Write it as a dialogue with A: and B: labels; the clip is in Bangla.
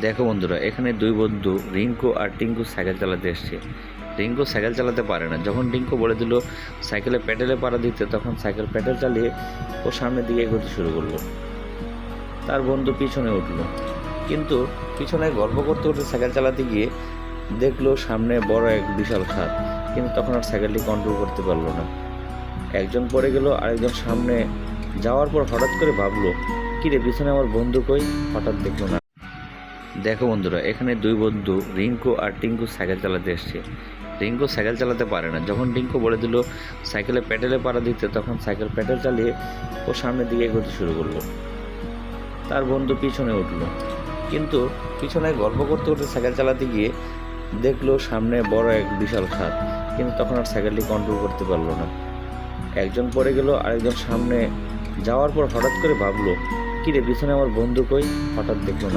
A: দেখো বন্ধুরা, এখানে দুই বন্ধু রিঙ্কু আর টিঙ্কু সাইকেল চালাতে এসছে। রিঙ্কু সাইকেল চালাতে পারে না। যখন টিঙ্কু বলে দিল সাইকেলে প্যাডেলে পাড়া দিতে, তখন সাইকেল প্যাডেল চালিয়ে ও সামনের দিকে এগোতে শুরু করলো। তার বন্ধু পিছনে উঠলো, কিন্তু পিছনে গল্প করতে করতে সাইকেল চালাতে গিয়ে দেখলো সামনে বড় এক বিশাল খাদ, কিন্তু তখন আর সাইকেলটি কন্ট্রোল করতে পারলো না। একজন পড়ে গেল, আরেকজন সামনে যাওয়ার পর হঠাৎ করে ভাবলো, কিরে পিছনে আমার বন্ধু কই? হঠাৎ দেখলো না। দেখো বন্ধুরা, এখানে দুই বন্ধু রিঙ্কু আর টিঙ্কু সাইকেল চালাতে এসছে। রিঙ্কু সাইকেল চালাতে পারে না। যখন টিঙ্কু বলে দিল সাইকেলে প্যাডেলে পাড়া দিতে, তখন সাইকেল প্যাডেল চালিয়ে ও সামনের দিকে এগোতে শুরু করলো। তার বন্ধু পিছনে উঠলো, কিন্তু পিছনে গল্প করতে করতে সাইকেল চালাতে গিয়ে দেখলো সামনে বড় এক বিশাল খাদ, কিন্তু তখন আর সাইকেলটি কন্ট্রোল করতে পারলো না। একজন পড়ে গেল, আরেকজন সামনে যাওয়ার পর হঠাৎ করে ভাবলো, কিরে পিছনে আমার বন্ধু কই? হঠাৎ দেখলো না।